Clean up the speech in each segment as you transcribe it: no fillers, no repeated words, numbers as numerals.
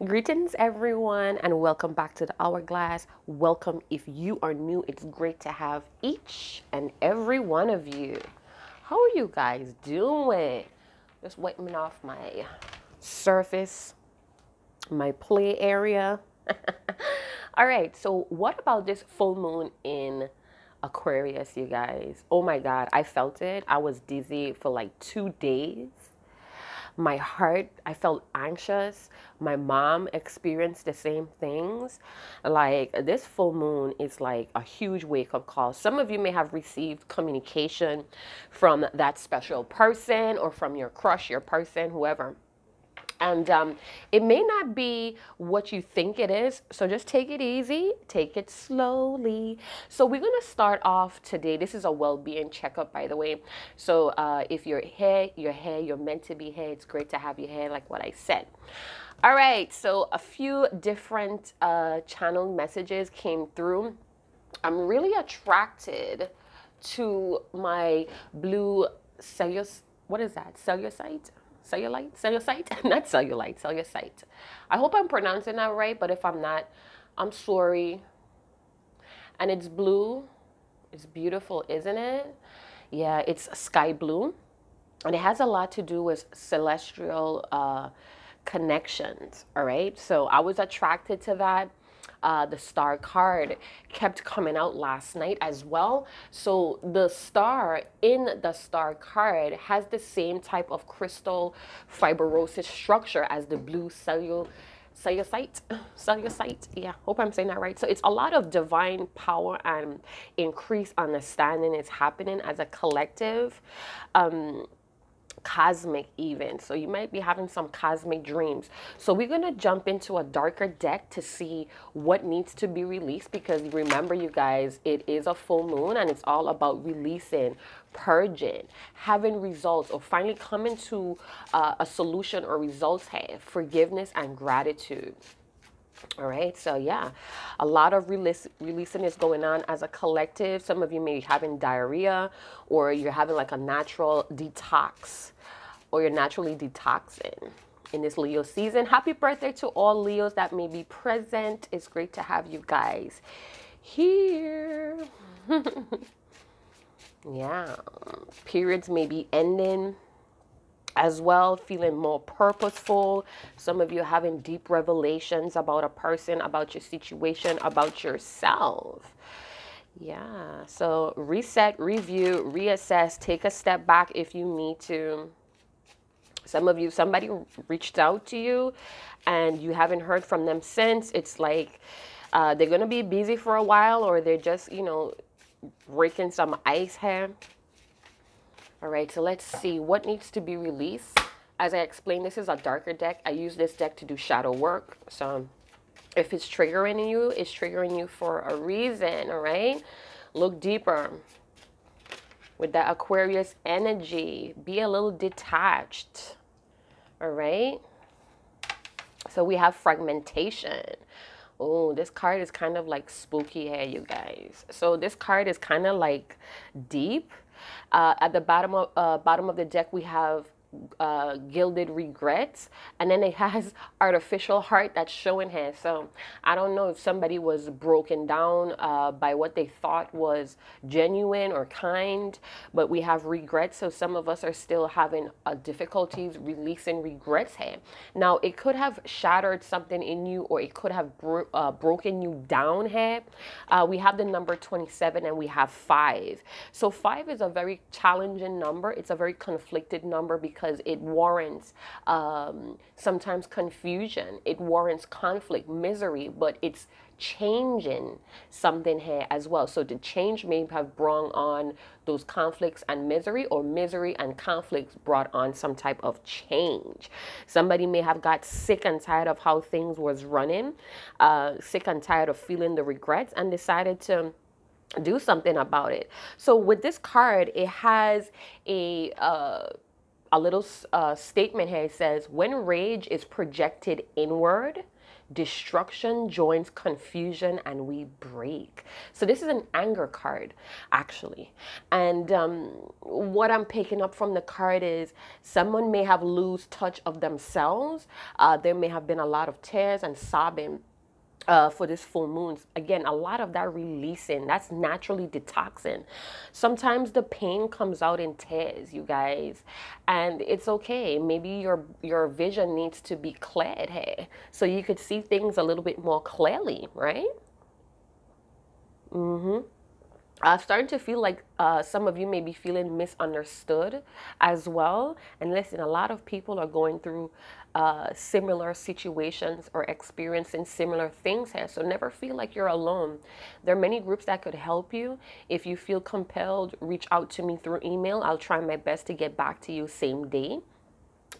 Greetings, everyone, and welcome back to the Hourglass. Welcome if you are new. It's great to have each and every one of you. How are you guys doing? Just wiping off my surface, my play area. All right, so what about this full moon in Aquarius, you guys? Oh my God, I felt it. I was dizzy for like 2 days. My heart, I felt anxious. My mom experienced the same things. Like this full moon is like a huge wake up call. Some of you may have received communication from that special person or from your crush, your person, whoever. And it may not be what you think it is. So just take it easy, take it slowly. So we're going to start off today. This is a well-being checkup, by the way. So if your hair, you're meant to be hair. It's great to have your hair, like what I said. All right. So a few different channel messages came through. I'm really attracted to my blue what is that? Cellulite? Not cellulite, cellulite. I hope I'm pronouncing that right, but if I'm not, I'm sorry. And it's blue. It's beautiful, isn't it? Yeah, it's sky blue. And it has a lot to do with celestial connections, all right? So I was attracted to that. The star card kept coming out last night as well. So the star in the star card has the same type of crystal fibrosis structure as the blue cellulite. Yeah, hope I'm saying that right. So it's a lot of divine power and increased understanding is happening as a collective. Cosmic even, so you might be having some cosmic dreams. So we're going to jump into a darker deck to see what needs to be released, because remember, you guys, it is a full moon and it's all about releasing, purging, having results, or finally coming to a solution or results here, forgiveness and gratitude. All right, so yeah, a lot of releasing is going on as a collective. Some of you may be having diarrhea, or you're having like a natural detox, or you're naturally detoxing in this Leo season. Happy birthday to all Leos that may be present. It's great to have you guys here. Yeah, periods may be ending as well, feeling more purposeful. Some of you having deep revelations about a person, about your situation, about yourself. Yeah, so reset, review, reassess, take a step back if you need to. Some of you, somebody reached out to you and you haven't heard from them since. It's like they're going to be busy for a while, or they're just, breaking some ice here. All right, so let's see what needs to be released. As I explained, this is a darker deck. I use this deck to do shadow work. So if it's triggering you, it's triggering you for a reason, all right? Look deeper with that Aquarius energy. Be a little detached, all right? So we have fragmentation. Oh, this card is kind of like spooky here, you guys. So this card is kind of like deep. At the bottom of the deck, we have gilded regrets, and then it has artificial heart that's showing here. So I don't know if somebody was broken down by what they thought was genuine or kind, but we have regrets. So some of us are still having difficulties releasing regrets here. Now it could have shattered something in you, or it could have broken you down here. We have the number 27 and we have 5. So 5 is a very challenging number. It's a very conflicted number because it warrants sometimes confusion. It warrants conflict, misery, but it's changing something here as well. So the change may have brought on those conflicts and misery, or misery and conflicts brought on some type of change. Somebody may have got sick and tired of how things was running, sick and tired of feeling the regrets, and decided to do something about it. So with this card, it has a a little statement here. It says, when rage is projected inward, destruction joins confusion and we break. So this is an anger card, actually. And what I'm picking up from the card is someone may have lost touch of themselves. There may have been a lot of tears and sobbing for this full moon. Again, a lot of that releasing, that's naturally detoxing. Sometimes the pain comes out in tears, you guys, and it's okay. Maybe your vision needs to be cleared here, so you could see things a little bit more clearly, right? I'm starting to feel like some of you may be feeling misunderstood as well. And listen, a lot of people are going through similar situations or experiencing similar things here. So never feel like you're alone. There are many groups that could help you. If you feel compelled, reach out to me through email. I'll try my best to get back to you same day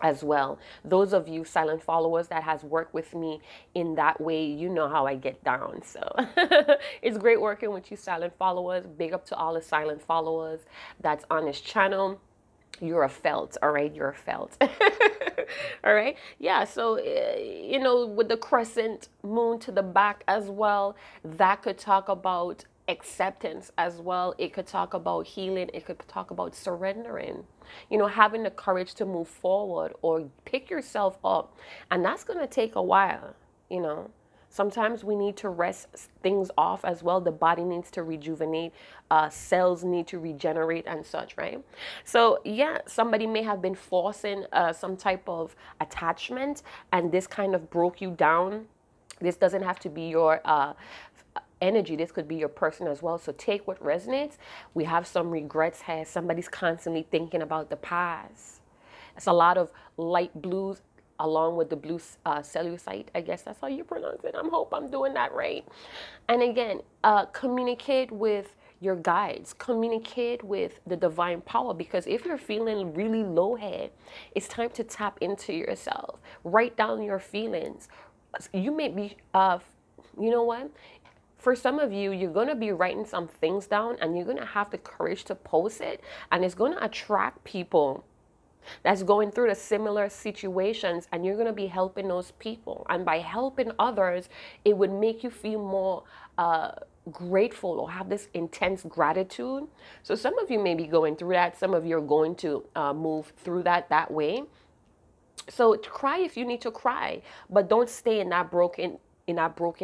as well. Those of you silent followers that has worked with me in that way, you know how I get down. So it's great working with you silent followers. Big up to all the silent followers that's on this channel. You're a felt, all right? You're a felt. All right? Yeah, so, you know, with the crescent moon to the back as well, that could talk about acceptance as well. It could talk about healing. It could talk about surrendering, you know, having the courage to move forward or pick yourself up. And that's going to take a while, you know. Sometimes we need to rest things off as well. The body needs to rejuvenate. Cells need to regenerate and such, right? So yeah, somebody may have been forcing some type of attachment, and this kind of broke you down. This doesn't have to be your energy. This could be your person as well. So take what resonates. We have some regrets here. Somebody's constantly thinking about the past. It's a lot of light blues along with the blue celluloid. I guess that's how you pronounce it. I hope I'm doing that right. And again, communicate with your guides. Communicate with the divine power, because if you're feeling really low here, it's time to tap into yourself. Write down your feelings. You may be, you know what? For some of you, you're going to be writing some things down and you're going to have the courage to post it. And it's going to attract people that's going through the similar situations, and you're going to be helping those people. And by helping others, it would make you feel more grateful or have this intense gratitude. So some of you may be going through that. Some of you are going to move through that way. So cry if you need to cry, but don't stay in that broken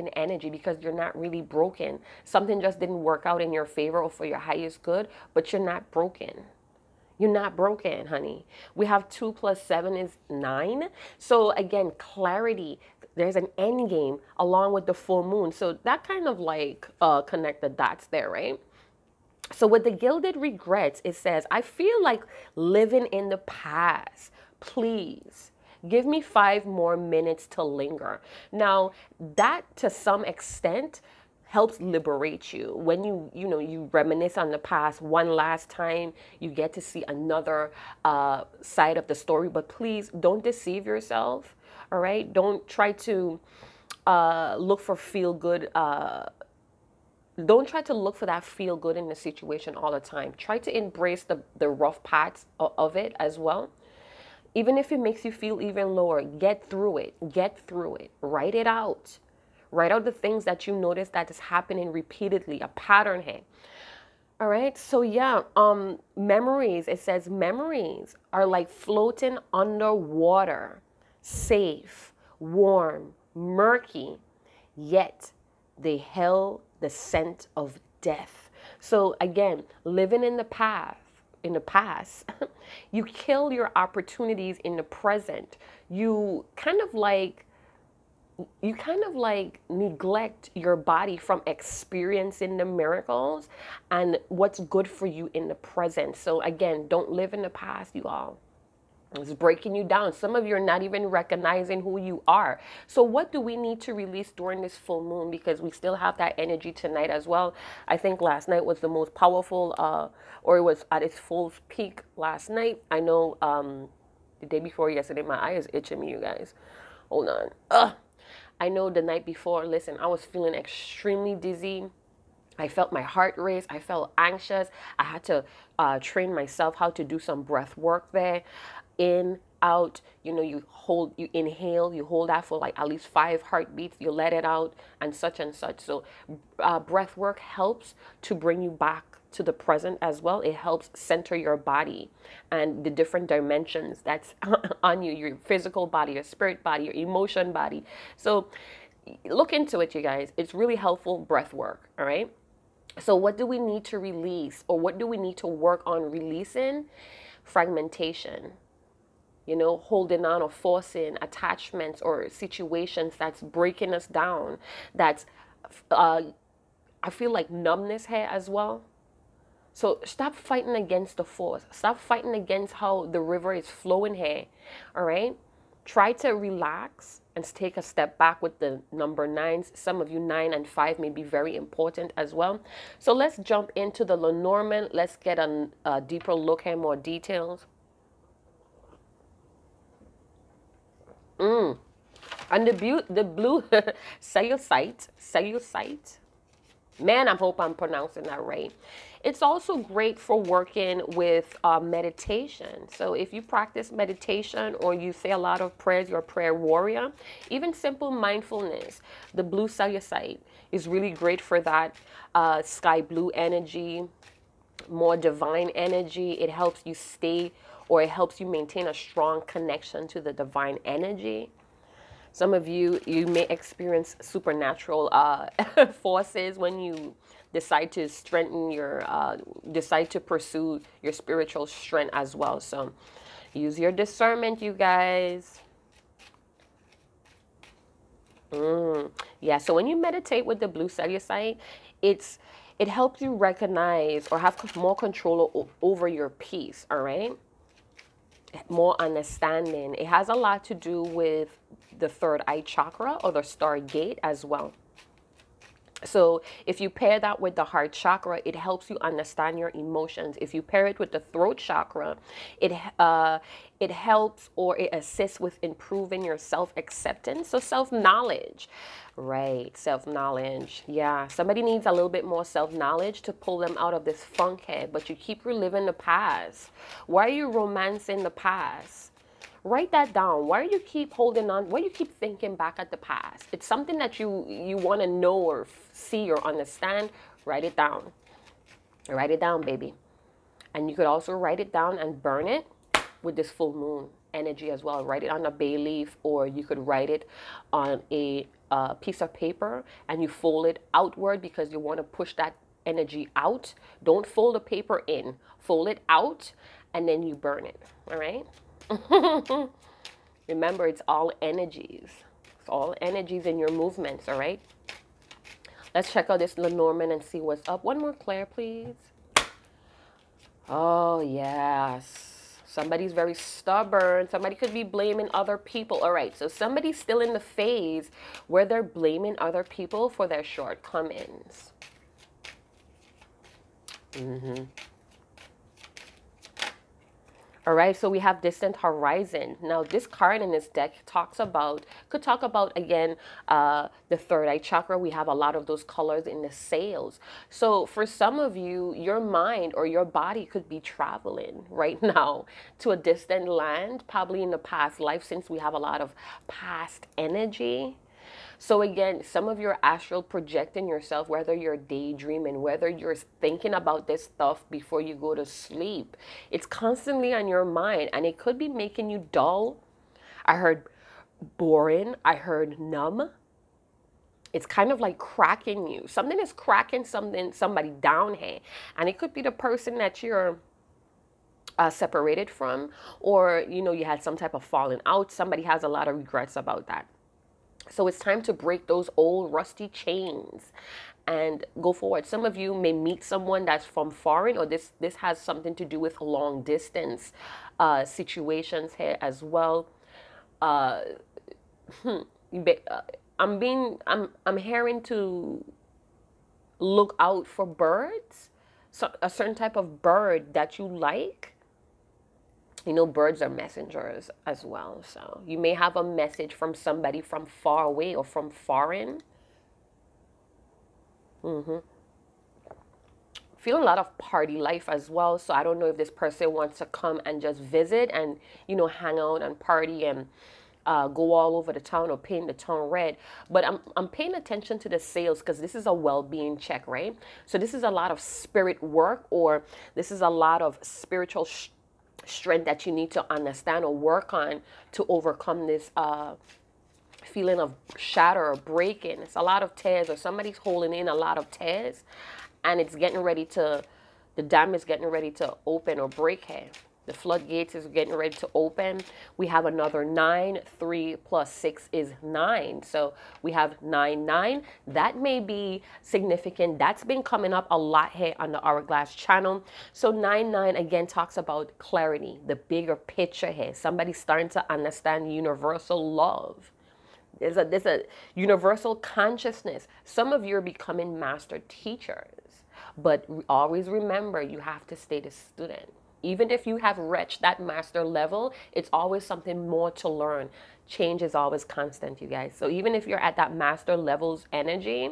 energy, because you're not really broken. Something just didn't work out in your favor or for your highest good, but you're not broken. You're not broken, honey. We have 2 + 7 is 9. So again, clarity. There's an end game along with the full moon. So that kind of like connect the dots there, right? So with the gilded regrets, it says, I feel like living in the past. Please give me 5 more minutes to linger. Now, that to some extent helps liberate you. When you reminisce on the past one last time, you get to see another side of the story. But please don't deceive yourself, all right? Don't try to look for feel good. Don't try to look for that feel good in the situation all the time. Try to embrace the rough parts of it as well. Even if it makes you feel even lower, get through it. Get through it. Write it out. Write out the things that you notice that is happening repeatedly, a pattern here. All right. So yeah, memories, it says memories are like floating underwater, safe, warm, murky, yet they held the scent of death. So again, living in the past, you kill your opportunities in the present. You kind of like neglect your body from experiencing the miracles and what's good for you in the present. So again, don't live in the past, you all. It's breaking you down. Some of you are not even recognizing who you are. So what do we need to release during this full moon? Because we still have that energy tonight as well. I think last night was the most powerful, or it was at its full peak last night. I know the day before yesterday, my eye is itching me, you guys. Hold on. I know the night before, listen, I was feeling extremely dizzy. I felt my heart race. I felt anxious. I had to train myself how to do some breath work there. In, out, you hold, you inhale, you hold that for like at least 5 heartbeats, you let it out, and such and such. So breath work helps to bring you back to the present as well. It helps center your body and the different dimensions that's on you, your physical body, your spirit body, your emotion body. So look into it, you guys. It's really helpful breath work. All right. So what do we need to release, or what do we need to work on releasing? Fragmentation, holding on or forcing attachments or situations that's breaking us down. That's, I feel like numbness here as well. So stop fighting against the force. Stop fighting against how the river is flowing here. All right. Try to relax and take a step back with the number 9s. Some of you 9 and 5 may be very important as well. So let's jump into the Lenormand. Let's get a deeper look at more details. And the blue celluloid. Man, I hope I'm pronouncing that right. It's also great for working with meditation. So if you practice meditation or you say a lot of prayers, you're a prayer warrior, even simple mindfulness, the blue celluloid is really great for that. Sky blue energy, more divine energy. It helps you stay, or it helps you maintain a strong connection to the divine energy. Some of you may experience supernatural forces when you decide to strengthen your, decide to pursue your spiritual strength as well. So use your discernment, you guys. Yeah, so when you meditate with the blue celluloid, it helps you recognize or have more control over your peace, all right? More understanding. It has a lot to do with the third eye chakra or the star gate as well. So if you pair that with the heart chakra, it helps you understand your emotions. If you pair it with the throat chakra, it helps, or it assists with improving your self-acceptance. So self-knowledge, right? Self-knowledge. Yeah, somebody needs a little bit more self-knowledge to pull them out of this funk head, but you keep reliving the past. Why are you romancing the past? Write that down. Why do you keep holding on? Why do you keep thinking back at the past? It's something that you want to know or see or understand. Write it down. Write it down, baby. And you could also write it down and burn it with this full moon energy as well. Write it on a bay leaf, or you could write it on a piece of paper and you fold it outward because you want to push that energy out. Don't fold the paper in. Fold it out and then you burn it. All right? Remember, it's all energies. It's all energies in your movements, all right? Let's check out this Lenormand and see what's up. One more Claire, please. Oh, yes. Somebody's very stubborn. Somebody could be blaming other people. All right, so somebody's still in the phase where they're blaming other people for their shortcomings. All right, so we have distant horizon. Now, this card in this deck could talk about, again, the third eye chakra. We have a lot of those colors in the sails. So for some of you, your mind or your body could be traveling right now to a distant land, probably in the past life, since we have a lot of past energy. So again, some of your astral projecting yourself, whether you're daydreaming, whether you're thinking about this stuff before you go to sleep, it's constantly on your mind, and it could be making you dull. I heard boring. I heard numb. It's kind of like cracking you. Something is cracking somebody down here, and it could be the person that you're separated from, or you had some type of falling out. Somebody has a lot of regrets about that. So it's time to break those old rusty chains and go forward. Some of you may meet someone that's from foreign, or this has something to do with long distance situations here as well. I'm hearing to look out for birds, so a certain type of bird that you like. Birds are messengers as well. So you may have a message from somebody from far away or from foreign. Feeling a lot of party life as well. So I don't know if this person wants to come and just visit and, you know, hang out and party and go all over the town or paint the town red. But I'm paying attention to the sales because this is a well-being check, right? So this is a lot of spirit work, or this is a lot of spiritual strength that you need to understand or work on to overcome this feeling of shatter or breaking. It's a lot of tears, or somebody's holding in a lot of tears, and it's getting ready to, the dam is getting ready to open or break here. The floodgates is getting ready to open. We have another 9. 3 plus 6 is 9. So we have 9, 9. That may be significant. That's been coming up a lot here on the Hourglass channel. So 9, 9 again talks about clarity, the bigger picture here. Somebody's starting to understand universal love. There's a universal consciousness. Some of you are becoming master teachers. But always remember, you have to stay the student. Even if you have reached that master level, it's always something more to learn. Change is always constant, you guys. So even if you're at that master level's energy,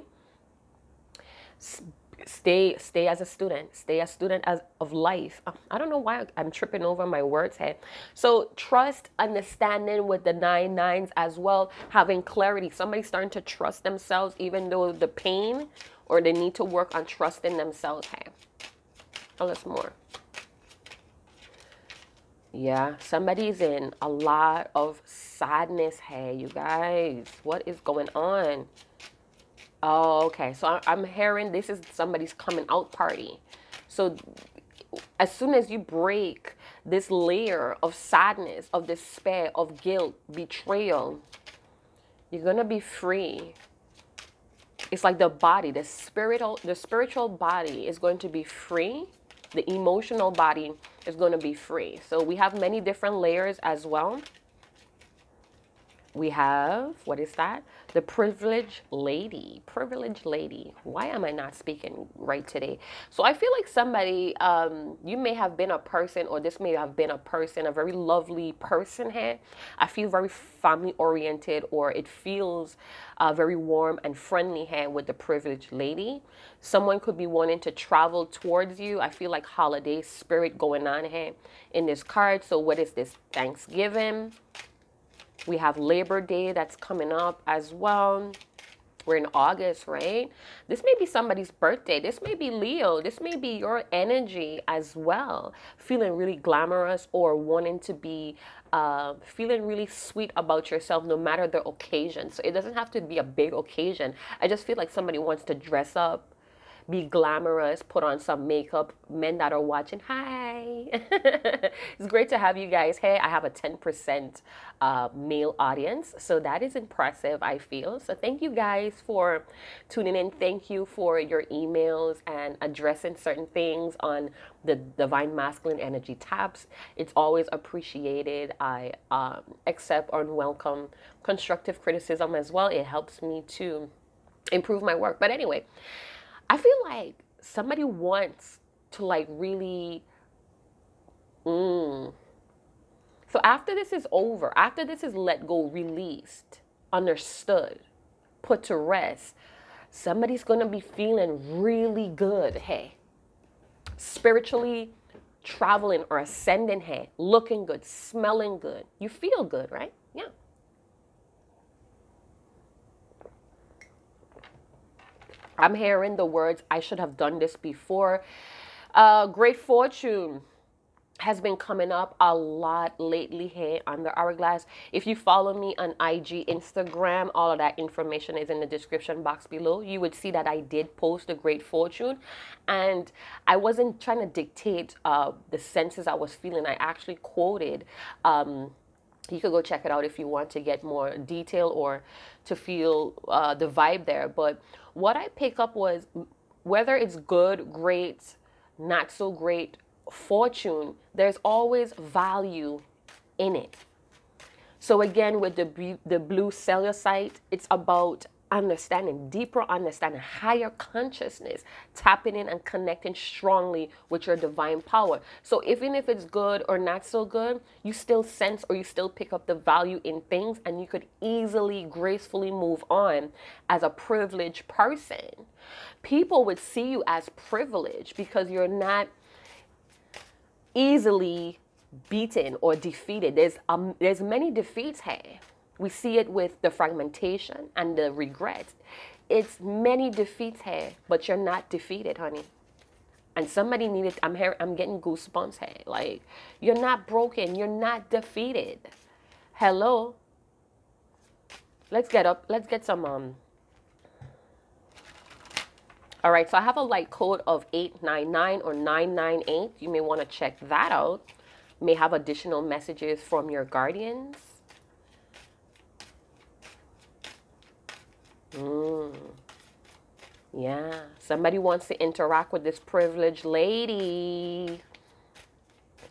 stay as a student. Stay a student of life. I don't know why I'm tripping over my words here. So trust, understanding with the 9, 9s as well, having clarity. Somebody's starting to trust themselves, even though the pain, or they need to work on trusting themselves here. A little more. Yeah, somebody's in a lot of sadness here, you guys. What is going on? Oh, okay. So I'm hearing this is somebody's coming out party. So as soon as you break this layer of sadness, of despair, of guilt, betrayal, you're going to be free. It's like the body, the spiritual body is going to be free. The emotional body is going to be free. So we have many different layers as well. We have, what is that? The privileged lady. Privileged lady. Why am I not speaking right today? So I feel like somebody, you may have been a person, or this may have been a person, a very lovely person here. I feel very family oriented, or it feels very warm and friendly here with the privileged lady. Someone could be wanting to travel towards you. I feel like holiday spirit going on here in this card. So what is this? Thanksgiving. We have Labor Day that's coming up as well. We're in August, right? This may be somebody's birthday. This may be Leo. This may be your energy as well. Feeling really glamorous, or wanting to be feeling really sweet about yourself no matter the occasion. So it doesn't have to be a big occasion. I just feel like somebody wants to dress up, be glamorous, put on some makeup. Men that are watching, hi. It's great to have you guys. Hey, I have a 10% male audience, so that is impressive, I feel. So thank you guys for tuning in. Thank you for your emails and addressing certain things on the Divine Masculine Energy tabs. It's always appreciated. I accept or welcome constructive criticism as well. It helps me to improve my work. But anyway, I feel like somebody wants to like really, So after this is over, after this is let go, released, understood, put to rest, somebody's going to be feeling really good, hey. Spiritually traveling or ascending, hey. Looking good, smelling good. You feel good, right? Yeah. I'm hearing the words, I should have done this before. Great fortune has been coming up a lot lately here on the Hourglass. If you follow me on IG, Instagram, all of that information is in the description box below. You would see that I did post a great fortune, and I wasn't trying to dictate the senses I was feeling. I actually quoted, you could go check it out if you want to get more detail or to feel the vibe there. But what I pick up was, whether it's good, great, not so great, fortune, there's always value in it. So again, with the blue celluloid, it's about understanding, deeper understanding, higher consciousness, tapping in and connecting strongly with your divine power. So even if it's good or not so good, you still sense or you still pick up the value in things, and you could easily, gracefully move on as a privileged person. People would see you as privileged because you're not easily beaten or defeated. There's many defeats here. We see it with the fragmentation and the regret. It's many defeats here, but you're not defeated, honey. And somebody needed, I'm getting goosebumps here. Like, you're not broken, you're not defeated. Hello. Let's get up, let's get some all right, so I have a light code of 899 or 998. You may want to check that out. You may have additional messages from your guardians. Yeah, somebody wants to interact with this privileged lady.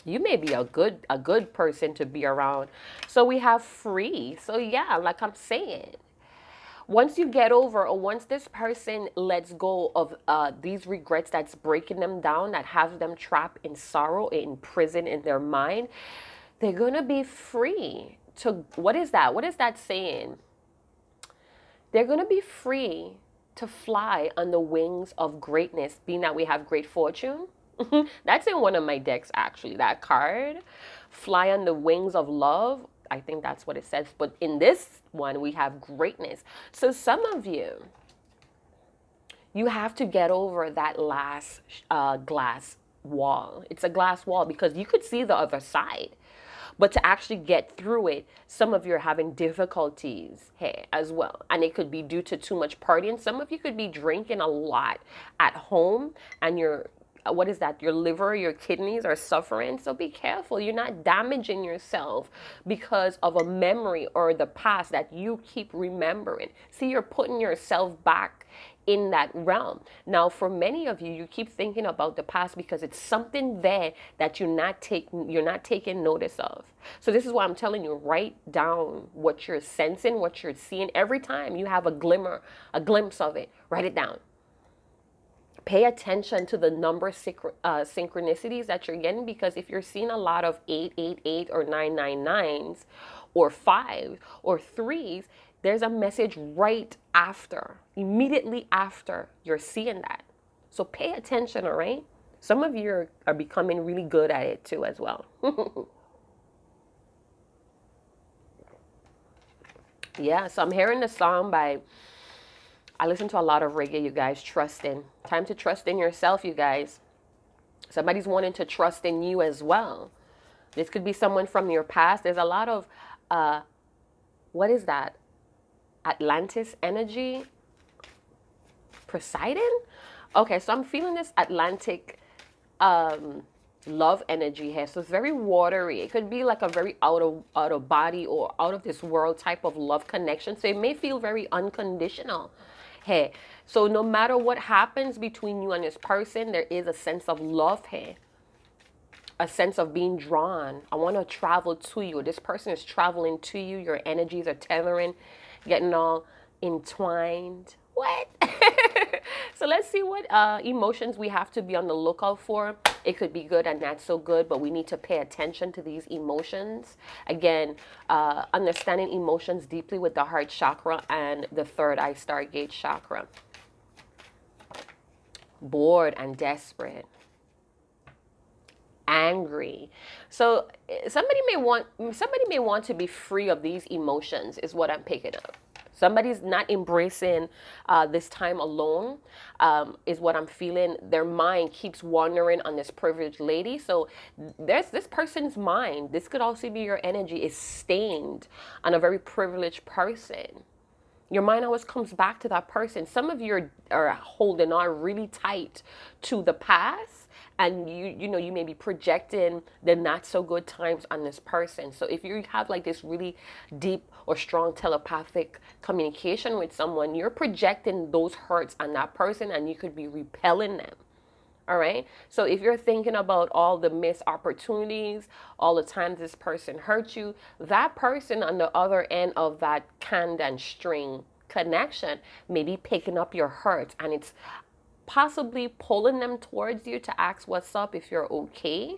You may be a good person to be around. So we have free. So yeah, like I'm saying, once you get over, or once this person lets go of these regrets that's breaking them down, that has them trapped in sorrow, in prison in their mind, they're gonna be free to, what is that? What is that saying? They're going to be free to fly on the wings of greatness, being that we have great fortune. That's in one of my decks, actually, that card. Fly on the wings of love. I think that's what it says. But in this one, we have greatness. So some of you, you have to get over that last glass wall. It's a glass wall because you could see the other side. But to actually get through it, some of you are having difficulties here as well. And it could be due to too much partying. Some of you could be drinking a lot at home, and your, what is that? Your liver, your kidneys are suffering. So be careful. You're not damaging yourself because of a memory or the past that you keep remembering. See, you're putting yourself back in that realm. Now, for many of you, you keep thinking about the past because it's something there that you're not taking notice of. So this is why I'm telling you, write down what you're sensing, what you're seeing. Every time you have a glimmer, a glimpse of it, write it down. Pay attention to the number synchronicities that you're getting, because if you're seeing a lot of 888 or 999s or 5 or 3s, there's a message right after, immediately after you're seeing that. So pay attention, all right? Some of you are becoming really good at it too as well. Yeah, so I'm hearing the song by, I listen to a lot of reggae, you guys, trusting. Time to trust in yourself, you guys. Somebody's wanting to trust in you as well. This could be someone from your past. There's a lot of, what is that? Atlantis energy. Poseidon? Okay, so I'm feeling this Atlantic love energy here. So it's very watery. It could be like a very out of body or out of this world type of love connection. So it may feel very unconditional. Hey, so no matter what happens between you and this person, there is a sense of love here. A sense of being drawn. I want to travel to you. This person is traveling to you. Your energies are tethering, getting all entwined. What? So let's see what emotions we have to be on the lookout for. It could be good and not so good, but we need to pay attention to these emotions. Again, understanding emotions deeply with the heart chakra and the third eye stargate chakra. Bored and desperate. Angry. So somebody may want to be free of these emotions, is what I'm picking up. Somebody's not embracing this time alone, is what I'm feeling. Their mind keeps wandering on this privileged lady. So there's this person's mind. This could also be your energy is stained on a very privileged person. Your mind always comes back to that person. Some of you are holding on really tight to the past, and you may be projecting the not so good times on this person. So if you have like this really deep or strong telepathic communication with someone, you're projecting those hurts on that person, and you could be repelling them. All right. So if you're thinking about all the missed opportunities, all the times this person hurt you, that person on the other end of that can and string connection may be picking up your hurt, and it's possibly pulling them towards you to ask what's up, if you're okay,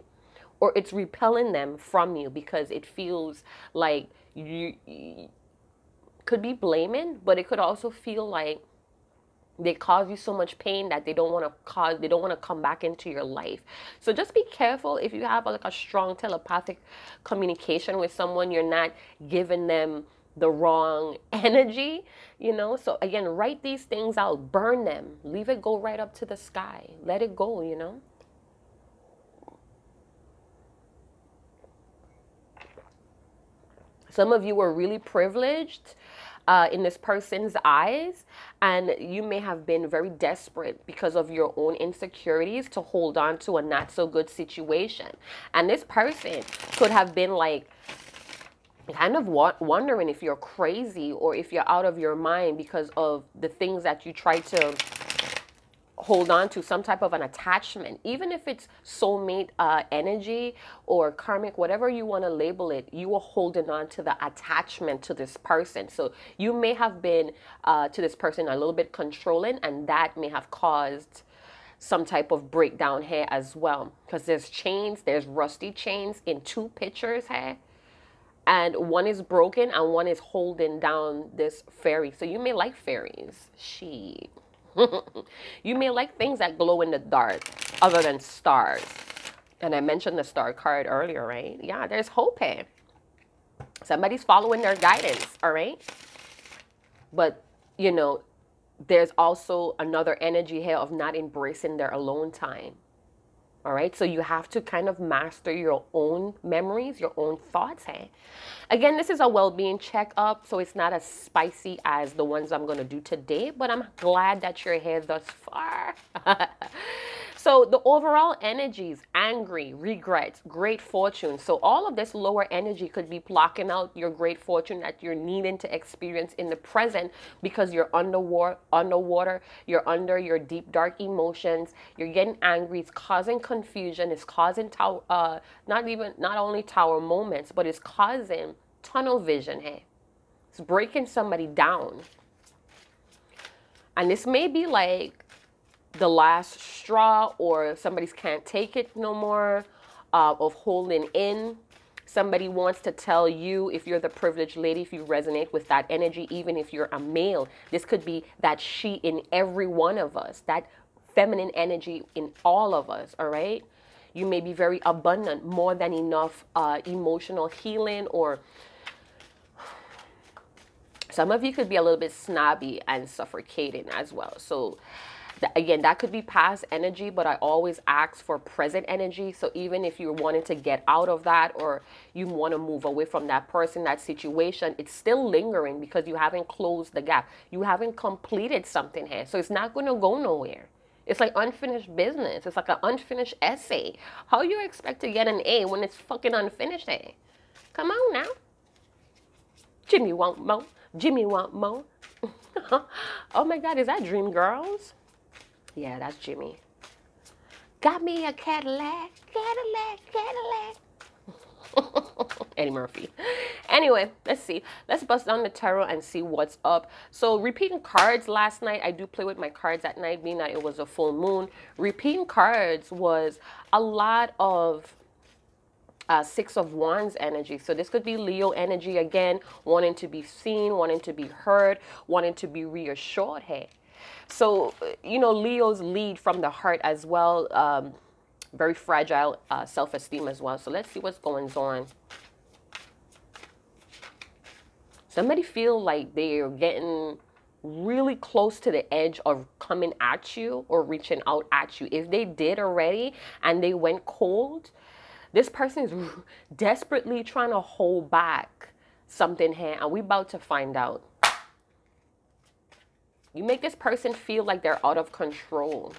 or it's repelling them from you because it feels like you could be blaming, but it could also feel like they cause you so much pain that they don't want to come back into your life. So just be careful. If you have like a strong telepathic communication with someone, you're not giving them the wrong energy, you know. So again, write these things out, burn them, leave it go right up to the sky, let it go, you know. Some of you were really privileged in this person's eyes, and you may have been very desperate because of your own insecurities to hold on to a not so good situation. And this person could have been like kind of wondering if you're crazy or if you're out of your mind because of the things that you try to hold on to, some type of an attachment, even if it's soulmate energy or karmic, whatever you want to label it. You are holding on to the attachment to this person. So you may have been to this person a little bit controlling, and that may have caused some type of breakdown here as well, because there's chains, there's rusty chains in two pictures here, and one is broken and one is holding down this fairy. So you may like fairies. You may like things that glow in the dark other than stars. And I mentioned the star card earlier, right? Yeah, there's hope here. Somebody's following their guidance, all right? But, you know, there's also another energy here of not embracing their alone time. All right, so you have to kind of master your own memories, your own thoughts. Hey, again, this is a well-being checkup, so it's not as spicy as the ones I'm going to do today, but I'm glad that you're here thus far. So the overall energies: angry, regrets, great fortune. So all of this lower energy could be blocking out your great fortune that you're needing to experience in the present, because you're underwater, you're under your deep dark emotions, you're getting angry, it's causing confusion, it's causing not only tower moments, but it's causing tunnel vision here. It's breaking somebody down. And this may be like the last straw, or somebody's can't take it no more, of holding in. Somebody wants to tell you, if you're the privileged lady, if you resonate with that energy, even if you're a male, this could be that she in every one of us, that feminine energy in all of us, all right? You may be very abundant, more than enough emotional healing, or some of you could be a little bit snobby and suffocating as well. So again, that could be past energy, but I always ask for present energy. So even if you're wanting to get out of that, or you want to move away from that person, that situation, it's still lingering because you haven't closed the gap. You haven't completed something here. So it's not going to go nowhere. It's like unfinished business. It's like an unfinished essay. How you expect to get an A when it's fucking unfinished A? Come on now. Jimmy want more. Jimmy want more. Oh my God, is that Dream Girls? Yeah, that's Jimmy. Got me a Cadillac, Cadillac. Eddie Murphy. Anyway, let's see. Let's bust down the tarot and see what's up. So repeating cards last night. I do play with my cards at night, being that it was a full moon. Repeating cards was a lot of Six of Wands energy. So this could be Leo energy again, wanting to be seen, wanting to be heard, wanting to be reassured. Hey. So, you know, Leos lead from the heart as well. Very fragile self-esteem as well. So let's see what's going on. Somebody feel like they're getting really close to the edge of coming at you or reaching out at you. If they did already and they went cold, this person is desperately trying to hold back something here, and we're about to find out. You make this person feel like they're out of control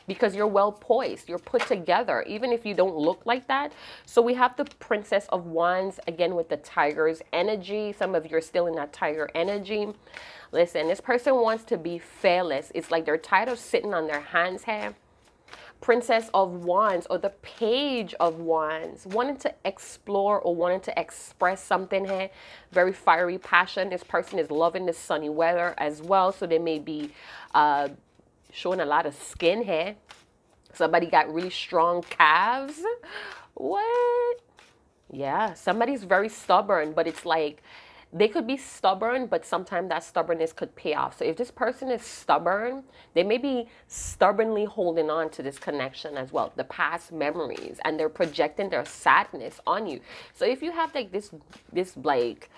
because you're well poised, you're put together, even if you don't look like that. So we have the Princess of Wands again with the Tiger's energy. Some of you are still in that Tiger energy. Listen, this person wants to be fearless. It's like they're tired of sitting on their hands here, Princess of Wands or the Page of Wands, wanting to explore or wanting to express something here. Very fiery passion. This person is loving the sunny weather as well. So they may be showing a lot of skin here. Somebody got really strong calves. What? Yeah, somebody's very stubborn, but it's like they could be stubborn, but sometimes that stubbornness could pay off. So if this person is stubborn, they may be stubbornly holding on to this connection as well, the past memories, and they're projecting their sadness on you. So if you have like this like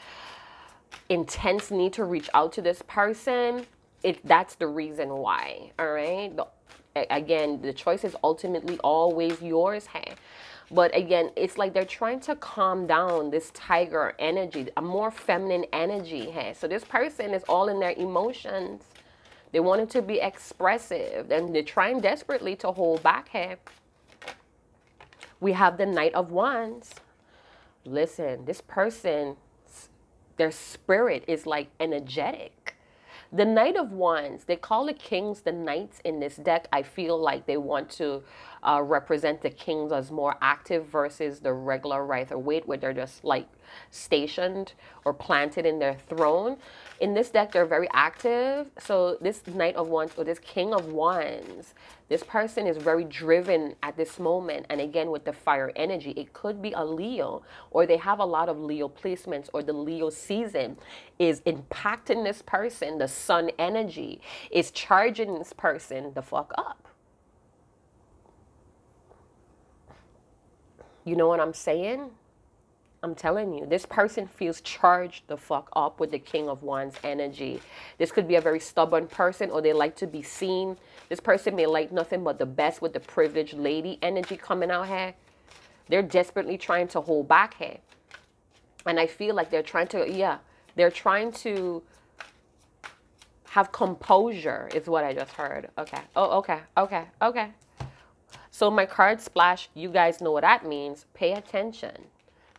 intense need to reach out to this person, that's the reason why. All right. Again, the choice is ultimately always yours. Hey. But again, it's like they're trying to calm down this tiger energy, a more feminine energy. Hey. So this person is all in their emotions. They want it to be expressive, and they're trying desperately to hold back. Hey. We have the Knight of Wands. Listen, this person, their spirit is like energetic. The Knight of Wands, they call the kings the knights in this deck. I feel like they want to represent the kings as more active versus the regular Rider-Waite, where they're just like stationed or planted in their throne. In this deck, they're very active. So this Knight of Wands or this King of Wands, this person is very driven at this moment. And again, with the fire energy, it could be a Leo, or they have a lot of Leo placements, or the Leo season is impacting this person. The sun energy is charging this person the fuck up. You know what I'm saying? I'm telling you, this person feels charged the fuck up with the King of Wands energy. This could be a very stubborn person, or they like to be seen. This person may like nothing but the best with the privileged lady energy coming out here. They're desperately trying to hold back here. And I feel like they're trying to, yeah, they're trying to have composure is what I just heard. Okay. Oh, okay. Okay. Okay. So my card splash, you guys know what that means. Pay attention.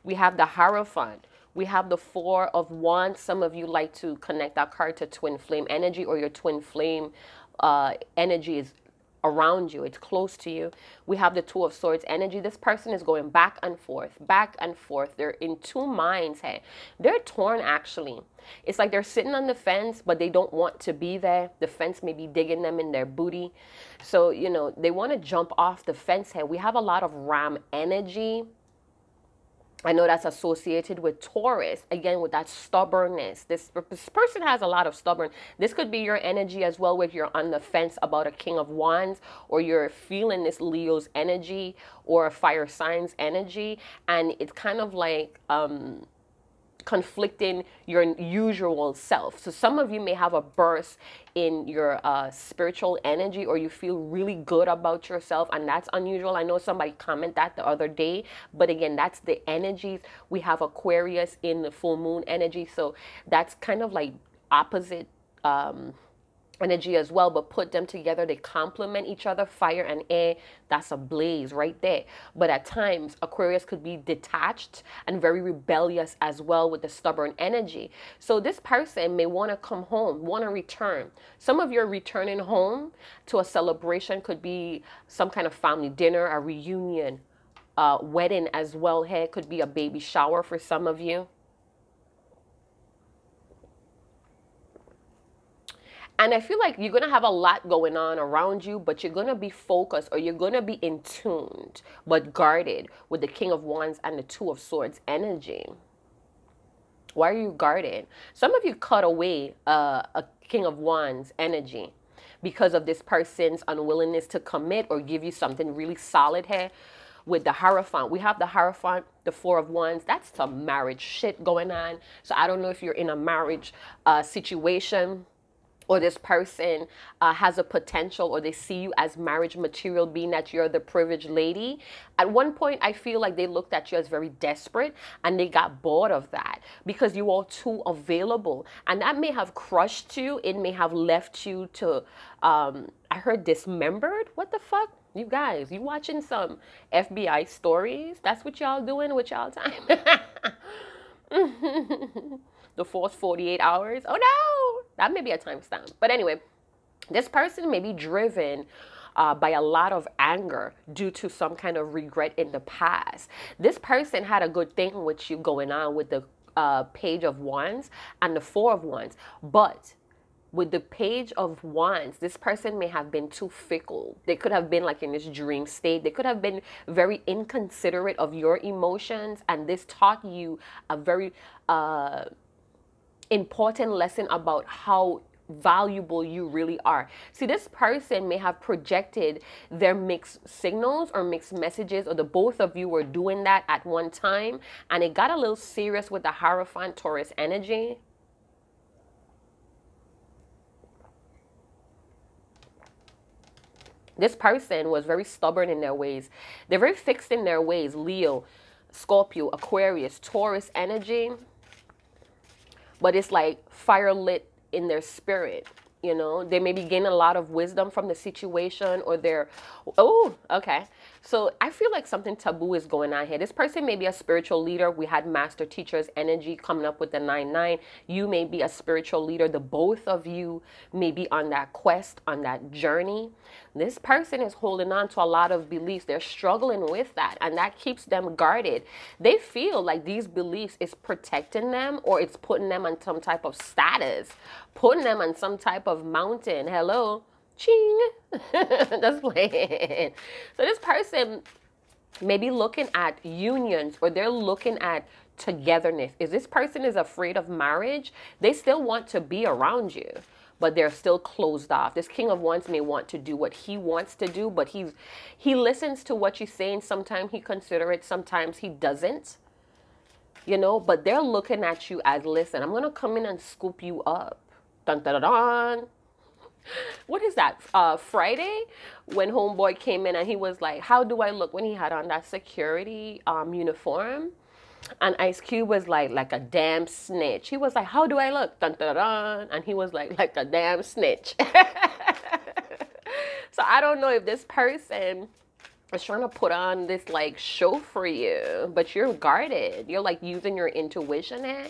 We have the Hierophant. We have the Four of Wands. Some of you like to connect that card to twin flame energy, or your twin flame energy is around you. It's close to you. We have the Two of Swords energy. This person is going back and forth, back and forth. They're in two minds. Hey, they're torn actually. It's like they're sitting on the fence, but they don't want to be there. The fence may be digging them in their booty. So, you know, they want to jump off the fence here. We have a lot of Ram energy. I know that's associated with Taurus, again, with that stubbornness. This person has a lot of stubborn. This could be your energy as well, where you're on the fence about a King of Wands, or you're feeling this Leo's energy or a fire signs energy. And it's kind of like conflicting your usual self. So some of you may have a burst in your spiritual energy, or you feel really good about yourself, and that's unusual. I know somebody commented that the other day, but again, that's the energies. We have Aquarius in the full moon energy, so that's kind of like opposite energy as well, but put them together, they complement each other. Fire and air, that's a blaze right there. But at times Aquarius could be detached and very rebellious as well, with the stubborn energy. So this person may want to come home, want to return. Some of you are returning home to a celebration. Could be some kind of family dinner, a reunion, wedding as well. Here could be a baby shower for some of you. And I feel like you're going to have a lot going on around you, but you're going to be focused, or you're going to be in tuned, but guarded with the King of Wands and the Two of Swords energy. Why are you guarded? Some of you cut away a King of Wands energy because of this person's unwillingness to commit or give you something really solid here. With the Hierophant, we have the Hierophant, the Four of Wands. That's some marriage shit going on. So I don't know if you're in a marriage situation, or this person has a potential, or they see you as marriage material, being that you're the privileged lady. At one point, I feel like they looked at you as very desperate, and they got bored of that because you are too available. And that may have crushed you. It may have left you to, I heard, dismembered. What the fuck? You guys, you watching some FBI stories? That's what y'all doing with y'all time? The fourth 48 hours. Oh no, that may be a timestamp. But anyway, this person may be driven by a lot of anger due to some kind of regret in the past. This person had a good thing with you going on with the Page of Wands and the Four of Wands. But with the Page of Wands, this person may have been too fickle. They could have been like in this dream state. They could have been very inconsiderate of your emotions. And this taught you a very important lesson about how valuable you really are. See, this person may have projected their mixed signals or mixed messages, or the both of you were doing that at one time, and it got a little serious with the Hierophant Taurus energy. This person was very stubborn in their ways. They're very fixed in their ways. Leo, Scorpio, Aquarius, Taurus energy. But it's like fire lit in their spirit. You know, they may be gaining a lot of wisdom from the situation, or they're, oh, okay. So I feel like something taboo is going on here. This person may be a spiritual leader. We had master teacher's energy coming up with the 9-9. You may be a spiritual leader. The both of you may be on that quest, on that journey. This person is holding on to a lot of beliefs. They're struggling with that, and that keeps them guarded. They feel like these beliefs is protecting them, or it's putting them on some type of status, putting them on some type of mountain. Hello. Ching. That's playing. So this person may be looking at unions, or they're looking at togetherness. If this person is afraid of marriage, they still want to be around you, but they're still closed off. This King of Wands may want to do what he wants to do, but he listens to what you're saying. Sometimes he considers it, sometimes he doesn't. You know, but they're looking at you as, listen, I'm going to come in and scoop you up. Dun, dun, dun, dun. What is that? Friday, when homeboy came in and he was like, how do I look, when he had on that security uniform? And Ice Cube was like a damn snitch. He was like, how do I look? Dun, dun, dun. And he was like a damn snitch. So I don't know if this person is trying to put on this like show for you, but you're guarded. You're like using your intuition here.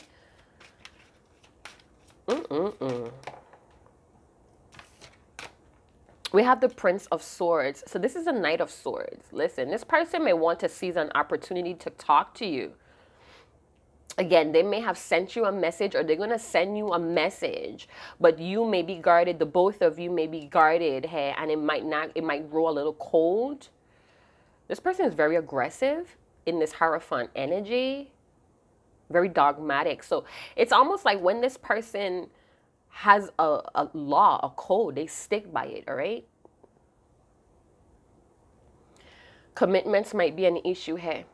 We have the Prince of Swords. So this is a Knight of Swords. Listen, this person may want to seize an opportunity to talk to you. Again, they may have sent you a message, or they're going to send you a message, but you may be guarded. The both of you may be guarded here, and it might grow a little cold. This person is very aggressive in this Hierophant energy, very dogmatic. So it's almost like when this person has a law, a code, they stick by it, all right? Commitments might be an issue here.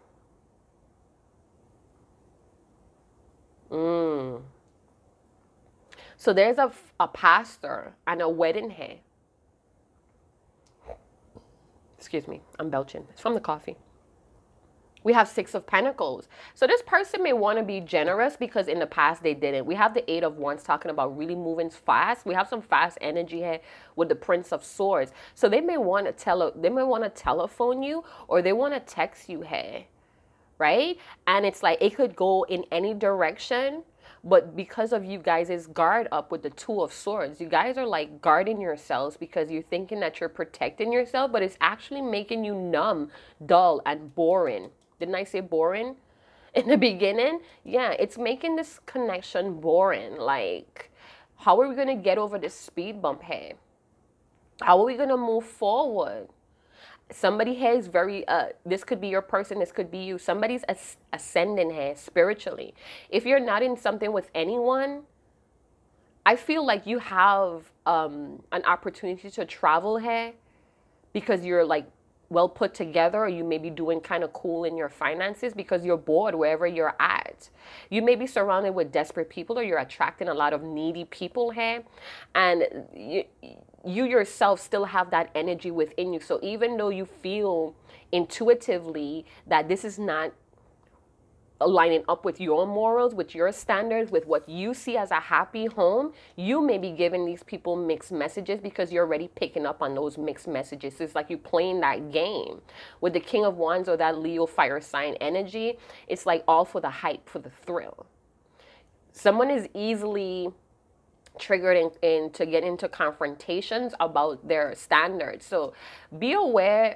So there's a pastor and a wedding here. Excuse me, I'm belching. It's from the coffee. We have Six of Pentacles. So this person may want to be generous because in the past they didn't. We have the Eight of Wands talking about really moving fast. We have some fast energy here with the Prince of Swords. So they may want to telephone you, or they want to text you here, right? And it's like it could go in any direction. But because of you guys' guard up with the Two of Swords, you guys are like guarding yourselves because you're thinking that you're protecting yourself, but it's actually making you numb, dull, and boring. Didn't I say boring in the beginning? Yeah, it's making this connection boring. Like, how are we going to get over this speed bump here? How are we going to move forward? Somebody here is very, this could be your person, this could be you. Somebody's ascending here spiritually. If you're not in something with anyone, I feel like you have an opportunity to travel here because you're like well put together, or you may be doing kind of cool in your finances because you're bored wherever you're at. You may be surrounded with desperate people, or you're attracting a lot of needy people here. And you yourself still have that energy within you. So even though you feel intuitively that this is not aligning up with your morals, with your standards, with what you see as a happy home, you may be giving these people mixed messages because you're already picking up on those mixed messages. It's like you're playing that game. With the King of Wands or that Leo fire sign energy, it's like all for the hype, for the thrill. Someone is easily triggered in to get into confrontations about their standards. So be aware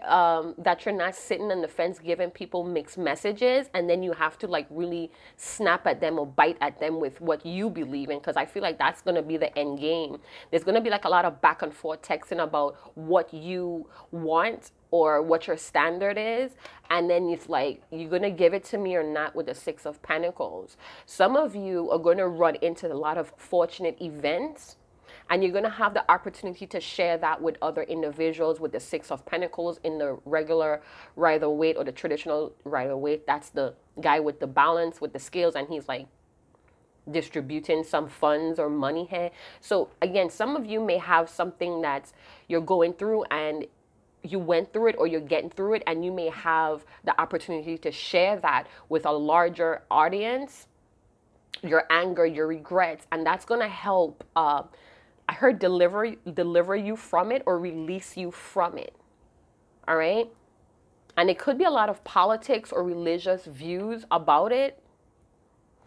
that you're not sitting on the fence giving people mixed messages, and then you have to like really snap at them or bite at them with what you believe in, because I feel like that's going to be the end game. There's going to be like a lot of back and forth texting about what you want or what your standard is, and then it's like, you're going to give it to me or not with the Six of Pentacles. Some of you are going to run into a lot of fortunate events, and you're going to have the opportunity to share that with other individuals with the Six of Pentacles in the regular Rider-Waite or the traditional Rider-Waite. That's the guy with the balance, with the scales, and he's like distributing some funds or money here. So again, some of you may have something that you're going through, and you went through it or you're getting through it, and you may have the opportunity to share that with a larger audience, your anger, your regrets, and that's going to help, I heard, deliver you from it or release you from it. All right. And it could be a lot of politics or religious views about it.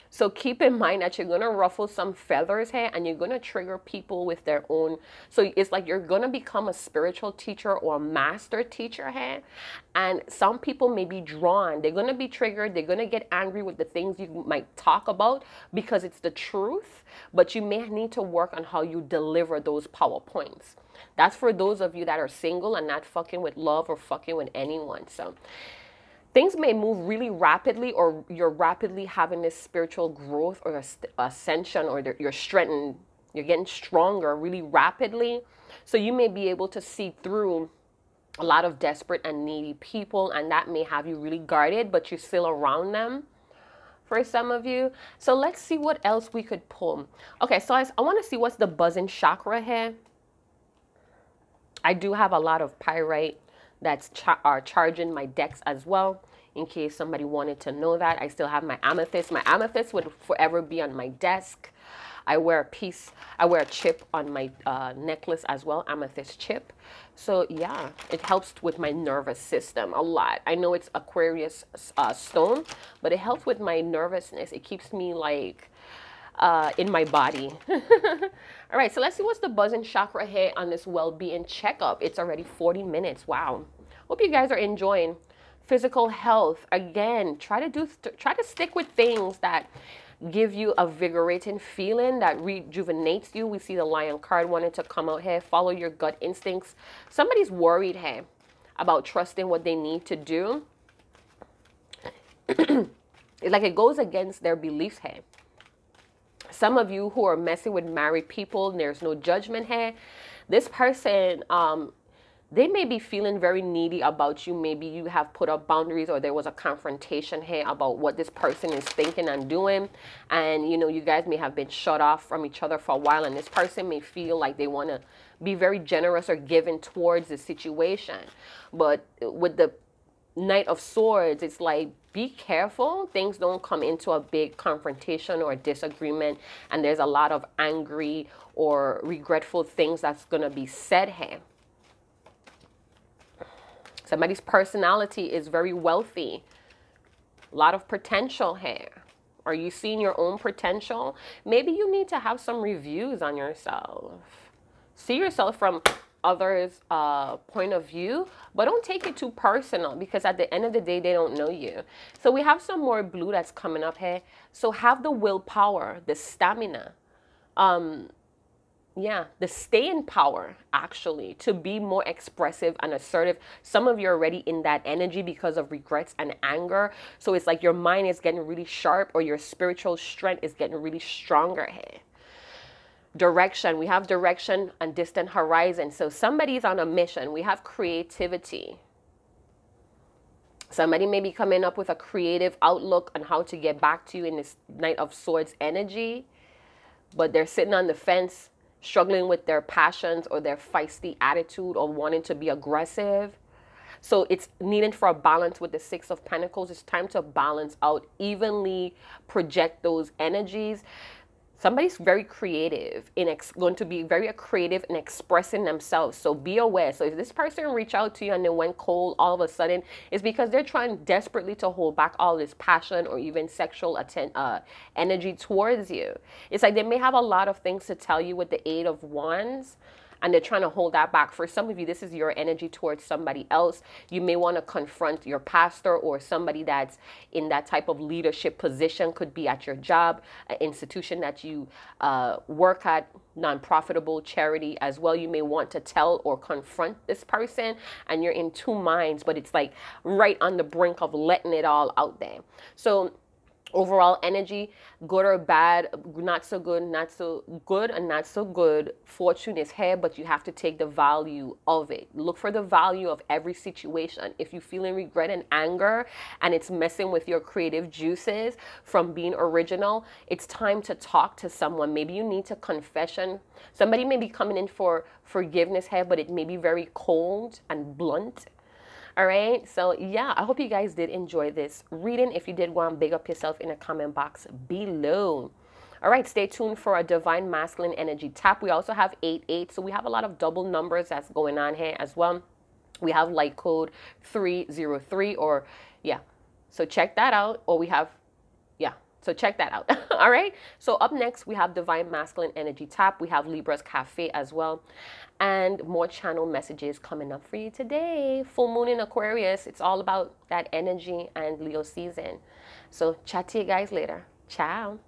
So keep in mind that you're going to ruffle some feathers here, and you're going to trigger people with their own. So it's like you're going to become a spiritual teacher or a master teacher here. And some people may be drawn. They're going to be triggered. They're going to get angry with the things you might talk about because it's the truth. But you may need to work on how you deliver those PowerPoints. That's for those of you that are single and not fucking with love or fucking with anyone. So things may move really rapidly, or you're rapidly having this spiritual growth or ascension, or you're strengthened, you're getting stronger really rapidly. So you may be able to see through a lot of desperate and needy people, and that may have you really guarded, but you're still around them for some of you. So let's see what else we could pull. Okay, so I want to see what's the buzzing chakra here. I do have a lot of pyrite that's charging my decks as well, in case somebody wanted to know that. I still have my amethyst. My amethyst would forever be on my desk. I wear a chip on my necklace as well, amethyst chip. So yeah, it helps with my nervous system a lot. I know it's Aquarius stone, but it helps with my nervousness. It keeps me like in my body. All right, so let's see what's the buzzing chakra here on this well-being checkup. It's already 40 minutes. Wow. Hope you guys are enjoying. Physical health. Again, try to stick with things that give you a vigorating feeling, that rejuvenates you. We see the Lion card wanted to come out here. Follow your gut instincts. Somebody's worried here about trusting what they need to do. It's like it goes against their beliefs here. Some of you who are messing with married people, there's no judgment here. This person, they may be feeling very needy about you. Maybe you have put up boundaries, or there was a confrontation here about what this person is thinking and doing. And, you know, you guys may have been shut off from each other for a while, and this person may feel like they want to be very generous or giving towards the situation. But with the Knight of Swords, it's like, be careful. Things don't come into a big confrontation or disagreement, and there's a lot of angry or regretful things that's going to be said here. Somebody's personality is very wealthy. A lot of potential here. Are you seeing your own potential? Maybe you need to have some reviews on yourself. See yourself from others' point of view, but don't take it too personal, because at the end of the day, they don't know you. So we have some more blue that's coming up here. So have the willpower, the stamina, yeah, the staying power, actually, to be more expressive and assertive. Some of you are already in that energy because of regrets and anger. So it's like your mind is getting really sharp, or your spiritual strength is getting really stronger here. Direction. We have direction and distant horizon. So somebody's on a mission. We have creativity. Somebody may be coming up with a creative outlook on how to get back to you in this Knight of Swords energy, but they're sitting on the fence, struggling with their passions or their feisty attitude, or wanting to be aggressive. So it's needed for a balance with the Six of Pentacles. It's time to balance out, evenly project those energies. Somebody's very creative going to be very creative in expressing themselves. So be aware. So if this person reach out to you and they went cold all of a sudden, it's because they're trying desperately to hold back all this passion or even sexual energy towards you. It's like they may have a lot of things to tell you with the Eight of Wands, and they're trying to hold that back. For some of you, this is your energy towards somebody else. You may want to confront your pastor or somebody that's in that type of leadership position. Could be at your job, an institution that you work at, non-profitable charity as well. You may want to tell or confront this person, and you're in two minds, but it's like right on the brink of letting it all out there. So overall energy, good or bad, not so good, not so good, and not so good. Fortune is here, but you have to take the value of it. Look for the value of every situation. If you're feeling regret and anger and it's messing with your creative juices from being original, it's time to talk to someone. Maybe you need to confession. Somebody may be coming in for forgiveness here, but it may be very cold and blunt. All right, so yeah, I hope you guys did enjoy this reading. If you did, go and big up yourself in the comment box below. All right, stay tuned for a divine masculine energy tap. We also have 88, so we have a lot of double numbers that's going on here as well. We have light code 303, or yeah, so check that out. Or we have, yeah, so check that out. All right. So up next, we have Divine Masculine Energy Tap. We have Libra's Cafe as well. And more channel messages coming up for you today. Full moon in Aquarius. It's all about that energy and Leo season. So chat to you guys later. Ciao.